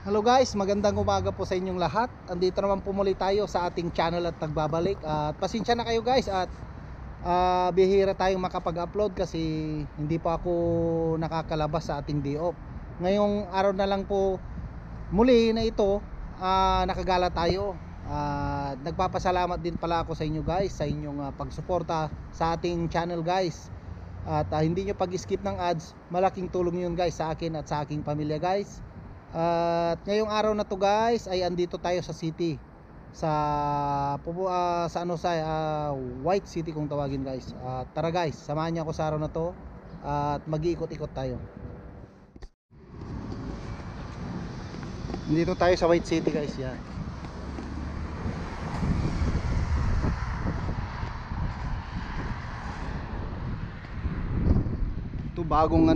Hello guys, magandang umaga po sa inyong lahat. Andito naman po muli tayo sa ating channel at nagbabalik. At pasensya na kayo guys at bihira tayong makapag-upload kasi hindi pa ako nakakalabas sa ating day off. Ngayong araw na lang po muli na ito, nakagala tayo. Nagpapasalamat din pala ako sa inyo guys sa inyong pagsuporta sa ating channel guys. At hindi nyo pag-skip ng ads, malaking tulong yun guys sa akin at sa aking pamilya guys. At ngayong araw na to guys ay andito tayo sa city sa White City kung tawagin guys. Tara guys, samahan niyo ako sa araw na to at mag-iikot-ikot tayo. Dito tayo sa White City guys, yan. Ito bagong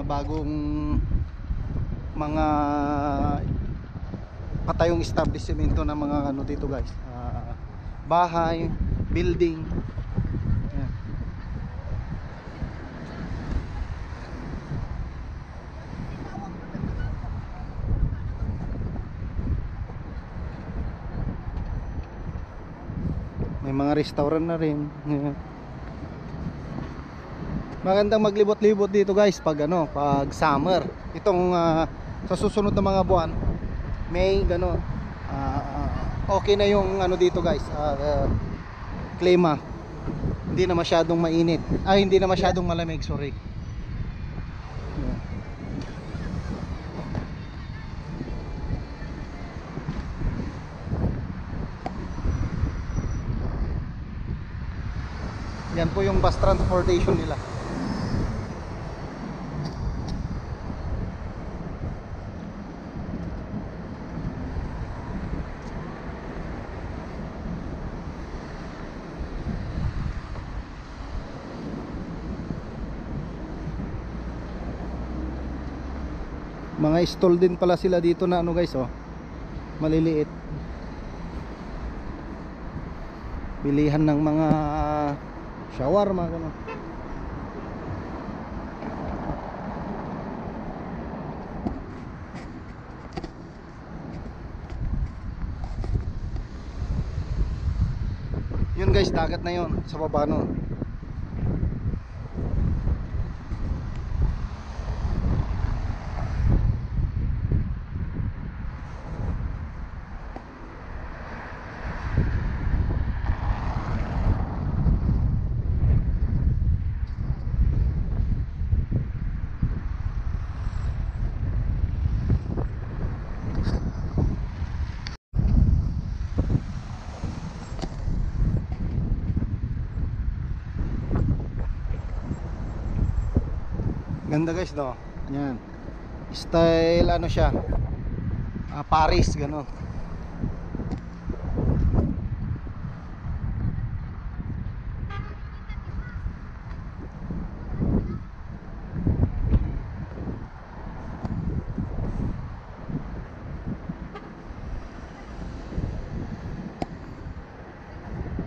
bagong mga patayong establishmento ng mga dito guys, bahay, building. Ayan. May mga restaurant na rin. Ayan. Magandang maglibot-libot dito guys pag pag summer. Itong sa susunod na mga buwan, May okay na yung dito guys, klima. Hindi na masyadong mainit. Hindi na masyadong malamig, sorry. Yan po yung bus transportation nila. Mga stall din pala sila dito na guys, maliliit. Bilihan ng mga shawarma gano'n. Yun guys, dagat na yun sa baba nun. Ganda guys, no? Yan. Style siya? Paris gano'n.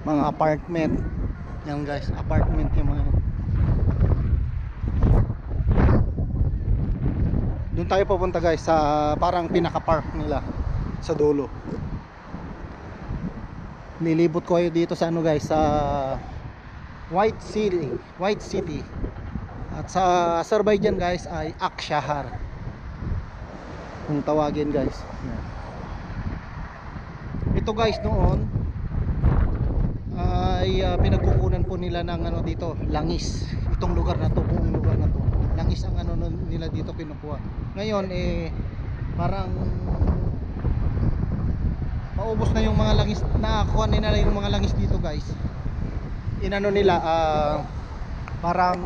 Mga apartment. Yan guys, apartment yung mga. Doon tayo pupunta guys sa parang pinaka-park nila sa dulo. Lilibot ko kayo dito sa guys, sa White City. At sa Azerbaijan guys ay Akshahar kung tawagin guys. Ito guys noon ay pinagkukunan po nila ng dito, langis. Itong lugar na to, buong lugar na to, langis ang nila dito kinukuha. Ngayon parang maubos na yung mga langis, nakakuha nila yung mga langis dito guys. Nila parang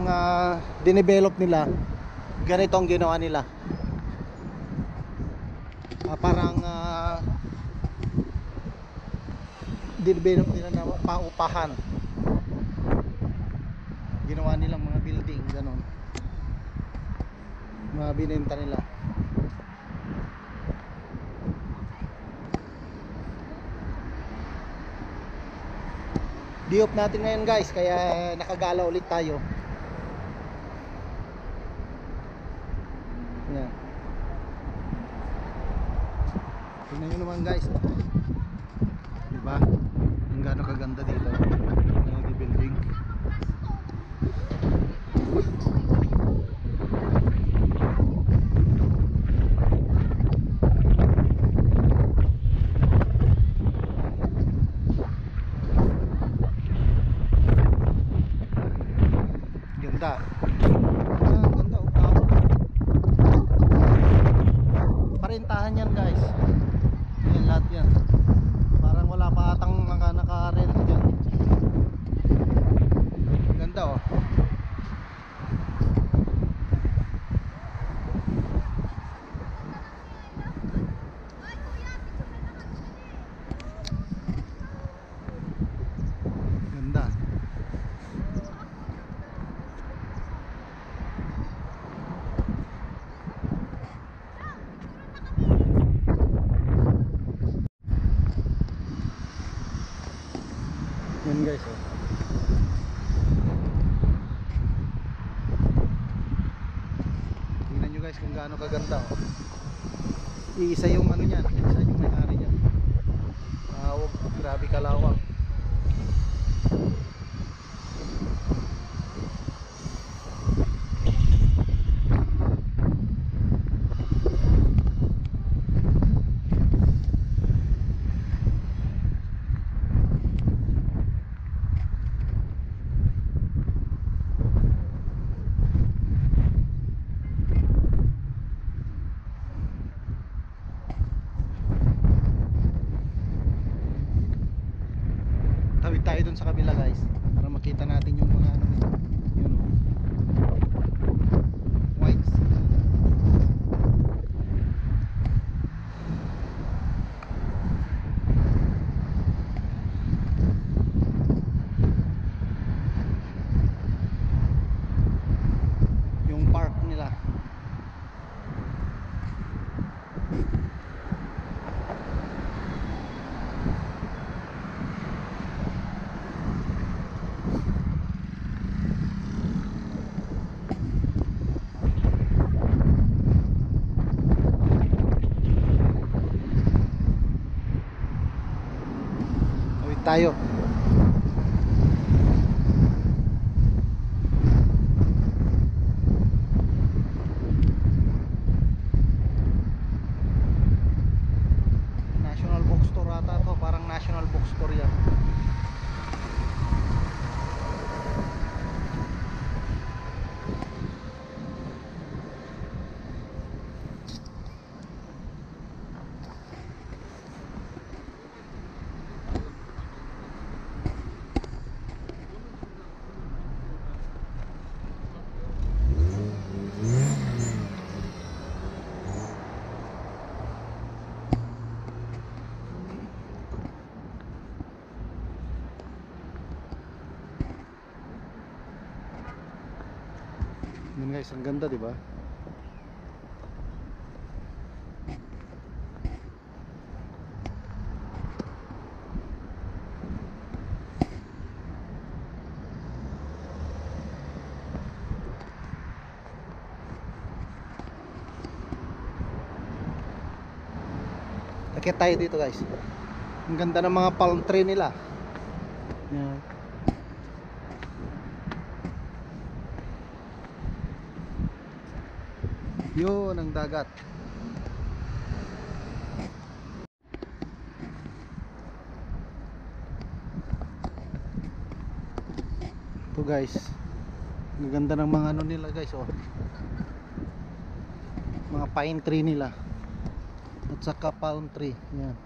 dinevelop nila. Ganito ang ginawa nila. Parang dinevelop nila na paupahan. Ginawa nilang mga building ganon, mga binenta nila. Di-off natin ngayon guys, kaya nakagala ulit tayo. Yan. Tingnan nyo naman guys, diba ang gaano kaganda dito ng building. Ganda. Ganda oh, tao. Parentahan yan guys. Yan lahat yan. Parang wala pa atang naka-rent dyan. Ganda oh. Ganda. Yan guys oh. Tingnan nyo guys kung gaano kaganda oh. Iisa yung ano niyan, iisa yung may-ari niyan. Grabe kalawang. Tawid tayo dun sa kabila guys para makita natin yung mga ano nito. Yun oh. Whites. Yung park nila. Tayo. National Bookstore ata to, parang National Bookstore yan. Yun guys, ang ganda, di ba? Akit tayo dito guys. Ang ganda ng mga palm tree nila. Yan. Yun ang dagat. Ito guys, ang ganda ng mga ano nila guys oh. Mga pine tree nila at saka palm tree. Yan.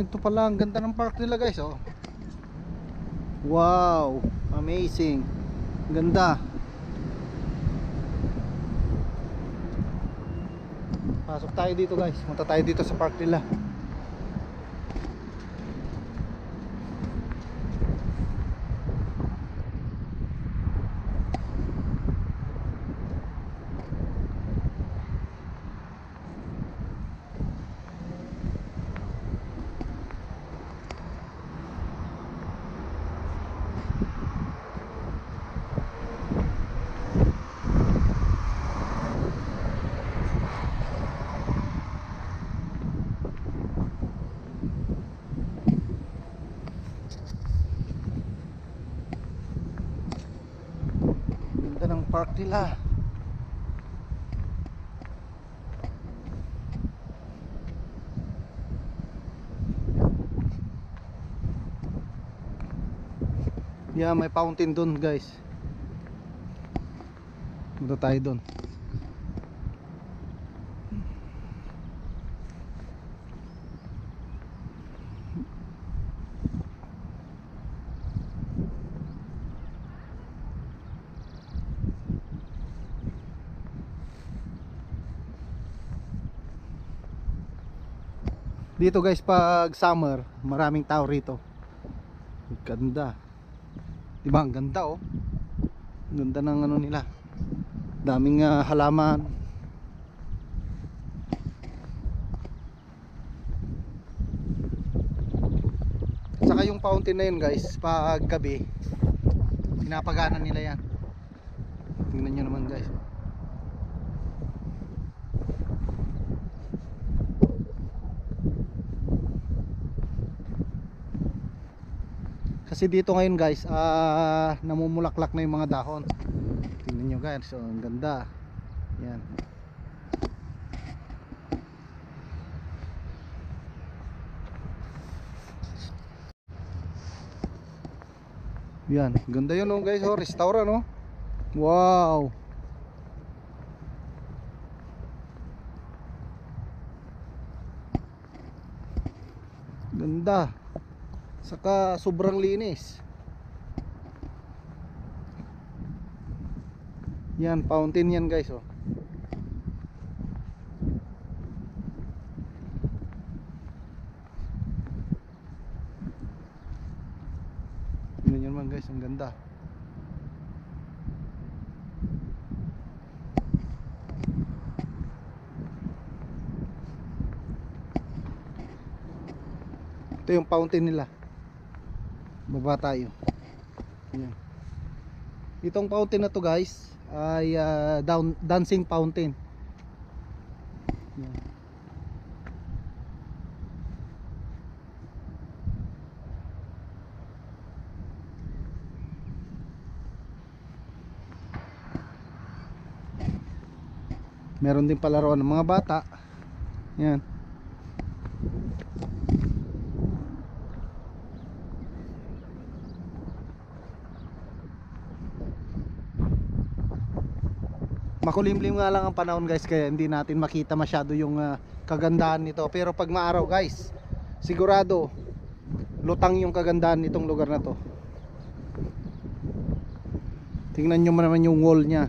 Ito pala ang ganda ng park nila guys oh. Wow, amazing. Ganda. Pasok tayo dito guys. Punta tayo dito sa park nila. park nila. Yeah, may fountain dun guys. Punta tayo dun. Dito guys pag summer, maraming tao rito. Ganda. Diba ang ganda oh. Ganda ng ano nila. Daming halaman. At saka yung fountain na yun guys, pag gabi pinapagana nila yan. Tingnan nyo naman guys. Kasi dito ngayon guys, namumulaklak na yung mga dahon. Tingnan nyo guys, so ang ganda. Yan. Yan, ganda yun oh guys, oh, restaurant oh. Wow. Ganda. Saka sobrang linis. Yan, fountain yan guys oh. Tingnan nyo naman guys, ang ganda. Ito yung fountain nila. Baba tayo. Yan. Itong fountain na to guys ay dancing fountain. Yan. Meron din palaruan ng mga bata. Yan. Makulimlim nga lang ang panahon guys, kaya hindi natin makita masyado yung kagandahan nito. Pero pag maaraw guys, sigurado lutang yung kagandahan nitong lugar na to. Tingnan nyo naman yung wall nya.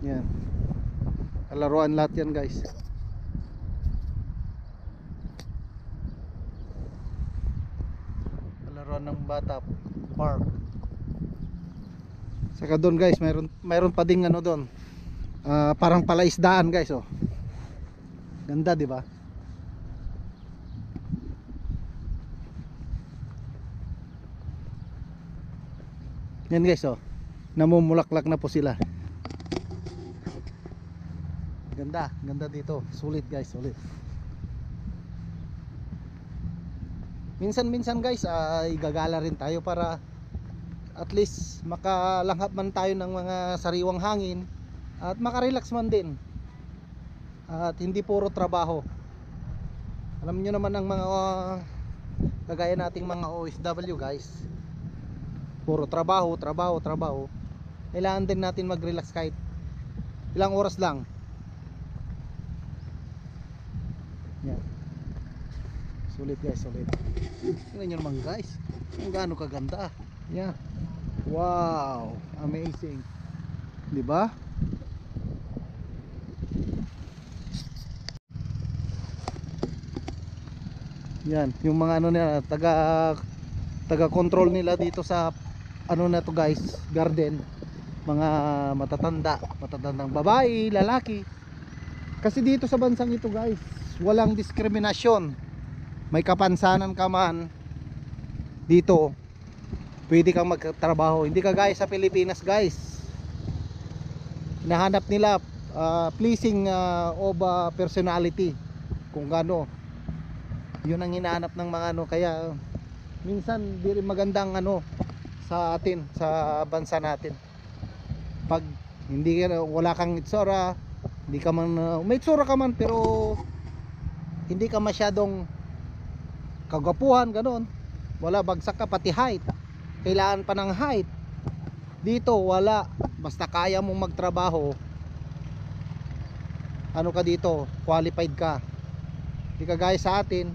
Yan. Laruan lahat yan guys. Ng bata park. Saka doon guys, mayroon pa ding ano doon. Parang palaisdaan guys oh. Ganda, di ba? Yan guys oh. Namumulaklak na po sila. Ganda, ganda dito. Sulit guys, sulit. Minsan-minsan guys ay gagala rin tayo para at least makalanghap man tayo ng mga sariwang hangin at makarelax man din. At hindi puro trabaho. Alam niyo naman ang mga kagaya nating mga OFW guys. Puro trabaho, trabaho, trabaho. Kailangan din natin mag-relax kahit ilang oras lang. Yan. Sulit guys, sulit. Tingnan nyo naman guys, kung gaano kaganda. Yeah. Wow, amazing. Di ba? Yan, yung mga ano nila, taga-control nila dito sa ano na to guys, garden. Mga matatandang babae, lalaki. Kasi dito sa bansang ito guys, walang diskriminasyon. May kapansanan ka man dito, pwede kang magtrabaho. Hindi kagaya sa Pilipinas guys, hinahanap nila pleasing of personality. kung gaano. Yun ang hinahanap ng mga ano, kaya minsan di rin magandang ano sa atin, sa bansa natin. Pag hindi ka, wala kang itsura, hindi ka man may itsura ka man pero hindi ka masyadong kagwapuhan, ganoon. Wala, bagsak ka pati height. Kailangan pa ng height. Dito wala, basta kaya mong magtrabaho, ano ka dito, qualified ka. Hindi ka gaya sa atin,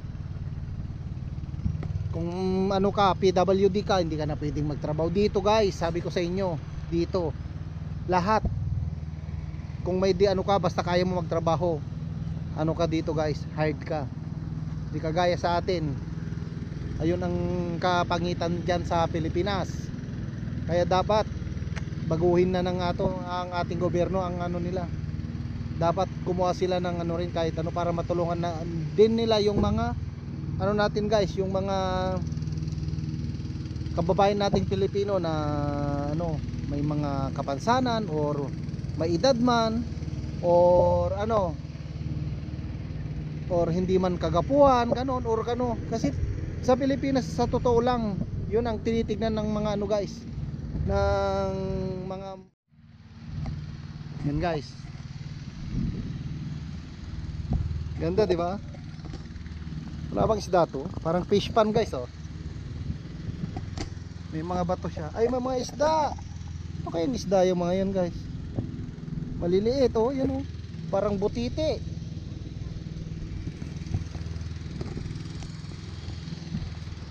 kung ano ka, PWD ka, hindi ka na pwedeng magtrabaho dito guys. Sabi ko sa inyo, dito lahat, kung may di ano ka, basta kaya mo magtrabaho, ano ka dito guys, hired ka. Hindi ka gaya sa atin. Ayun ang kapangitan dyan sa Pilipinas. Kaya dapat baguhin na ng ang ating gobyerno ang ano nila. Dapat kumuha sila ng ano rin, kahit ano, para matulungan na din nila yung mga ano natin guys, yung mga kababayan nating Pilipino na ano, may mga kapansanan or may edad man or ano, or hindi man kagapuhan, ganon, or kano. Kasi sa Pilipinas, sa totoo lang, yun ang tinitignan ng mga ano guys, ng mga yan guys. Ganda, di ba? Wala bang isda to? Parang fish pan guys, oh. May mga bato siya. Ay, may mga isda. Ano kayang isda yung mga yan guys? Maliliit, oh. Yan, oh. Parang butite.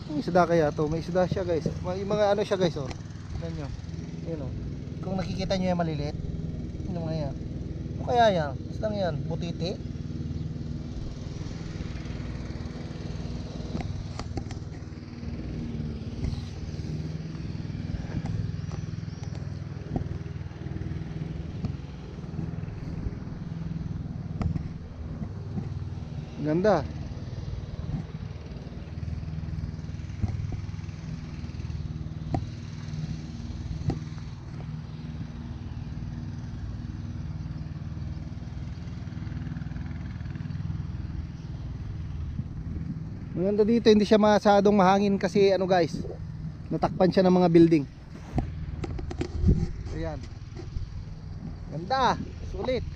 May isda kaya to? May isda siya guys. May mga ano siya guys, oh. Tignan nyo. Yan, oh. Kung nakikita nyo yung maliliit, yung mga yan. Ano kaya yan? Isda yan? Butite? Ganda. Maganda dito, hindi siya masyadong mahangin kasi ano guys, natakpan siya ng mga building. Ayan. Ganda, sulit.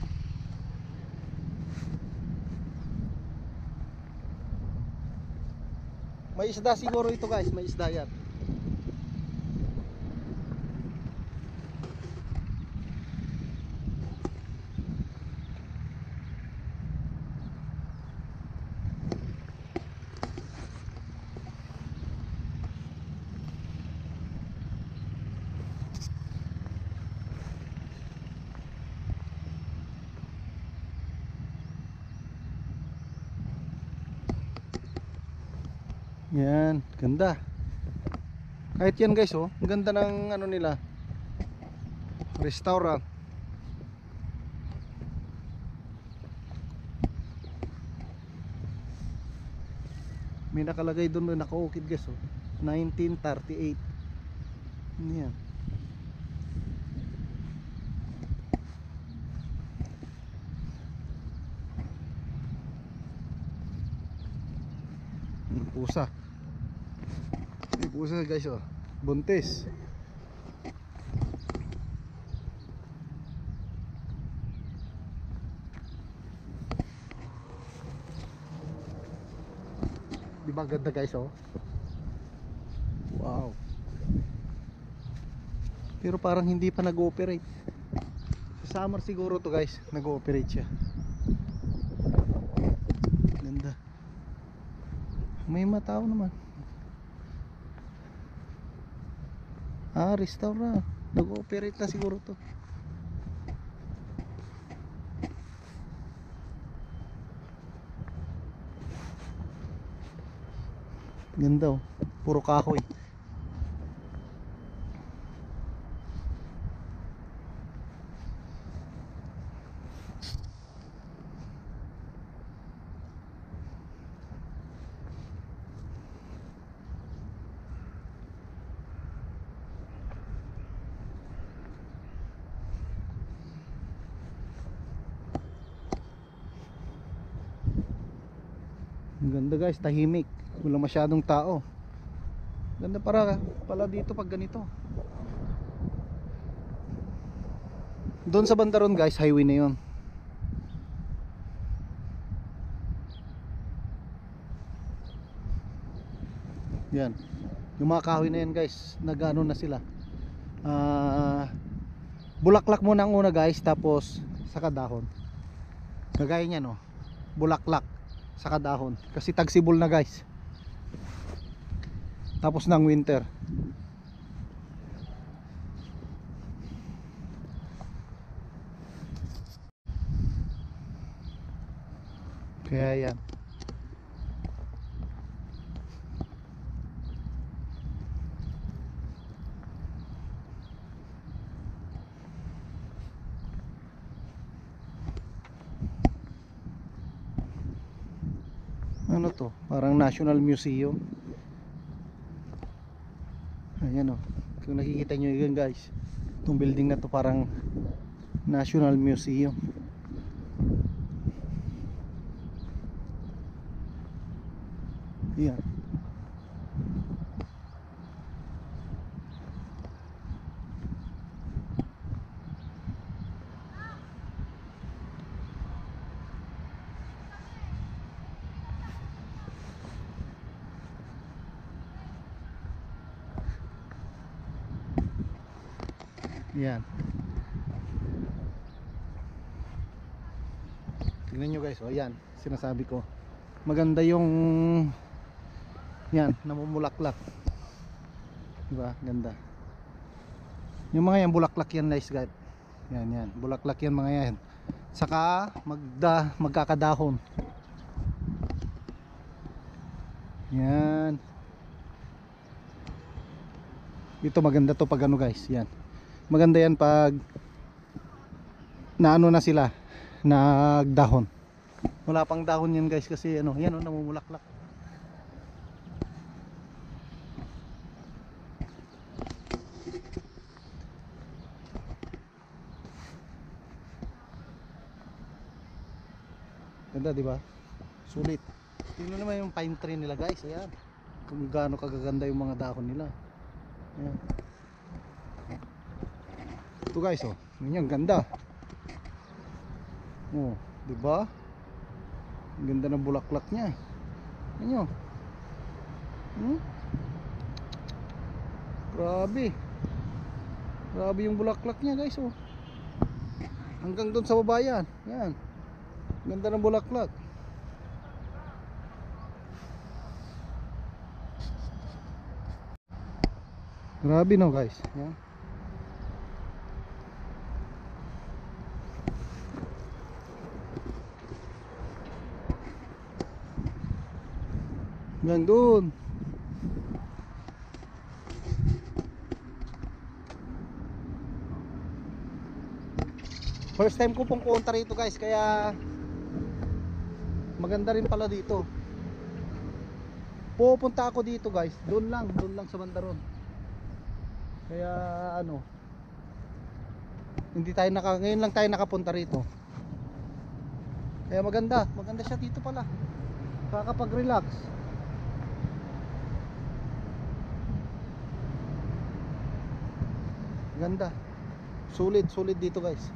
May isda siguro ito guys, may isda yan. Yan, ganda. Kahit yan guys, oh, ang ganda ng ano nila, restaurant. May nakalagay doon, nakaukit guys, oh, 1938. Ano yan? Pusa. May pusa guys, oh. Buntis. Di ba ganda guys, oh? Wow. Pero parang hindi pa nag-ooperate. Sa summer siguro to guys, nag-ooperate siya. Ganda. May matao naman. Ah, restaurant. Nag-ooperate na siguro to. Ganda, oh. Puro kahoy. Ang ganda guys, tahimik, wala masyadong tao. Ganda pala dito pag ganito. Doon sa banda ron guys, highway na yun. Yan, yung mga kahoy na yan guys, nag-ano na sila. Bulaklak muna ang una guys, tapos saka dahon. Kagaya niya no, bulaklak saka dahon, kasi tagsibol na guys. Tapos ng winter. Kaya yan. Ano to? Parang National Museum. Ayan o. Kung nakikita nyo yun guys, itong building na to parang National Museum. Ayan. Yan. Tingnan nyo guys, oh yan, sinasabi ko. Maganda yung yan, namumulaklak. Diba? Ganda. Yung mga yan, bulaklak yan guys. Yan, yan. Bulaklak yan mga yan. Saka magkakadahon. Yan. Dito maganda to pag ano guys, yan. Maganda yan pag naano na sila, nagdahon. Wala pang dahon yan guys kasi ano, yan oh, namumulaklak. Ganda di ba? Sulit. Tingnan naman yung pine tree nila guys, ayan. Kung gaano kagaganda yung mga dahon nila. Ayan. Ito guys oh, ganyan ganda. Oh, di ba? Ang ganda ng bulaklak niya. Ano? Grabe. Grabe yung bulaklak niya guys oh. Hanggang doon sa baba yan. Yan. Ganda ng bulaklak. Grabe no guys. Yan. Yan doon. First time ko pong punta rito guys, kaya maganda rin pala dito. Pupunta ako dito guys, doon lang sa Bandaron. Kaya ano, ngayon lang tayo nakapunta rito. Kaya maganda siya dito pala. Kakapag-relax. Ganda. Sulit dito guys.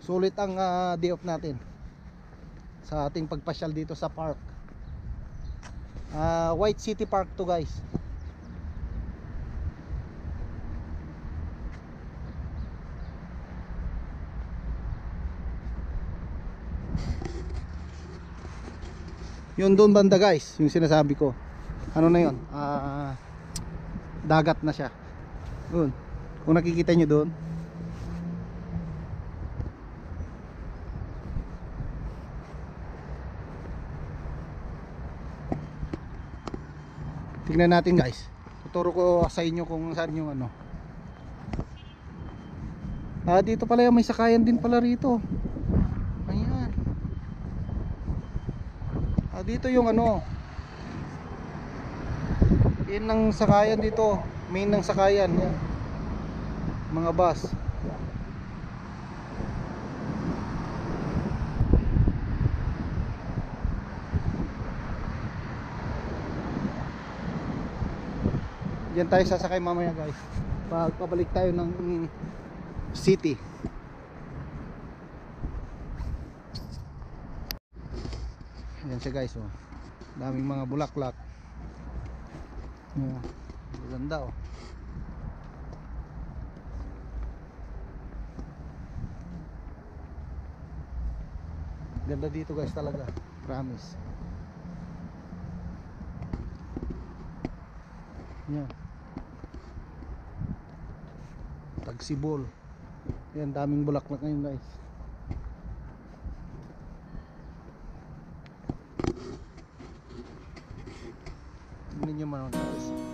Sulit ang day off natin sa ating pagpasyal dito sa park. White City Park to guys. Yun doon banda guys, yung sinasabi ko. Ano na yun? Dagat na siya. Doon. Kung nakikita nyo doon. Tingnan natin guys. Tuturo ko sa inyo kung saan yung ano. Dito pala yung may sakayan din pala rito. Ayan. Dito yung ano. Yun ang sakayan dito. Main ng sakayan. Yan. mga bus. Diyan tayo sasakay mamaya guys. Pabalik tayo ng city. Yan siya guys, oh. Daming mga bulaklak. Yeah. Ganda oh. Ganda dito guys talaga. Promise. Yan. Tagsibol. Yan, daming bulaklak ngayon guys. Tingnan nyo man guys.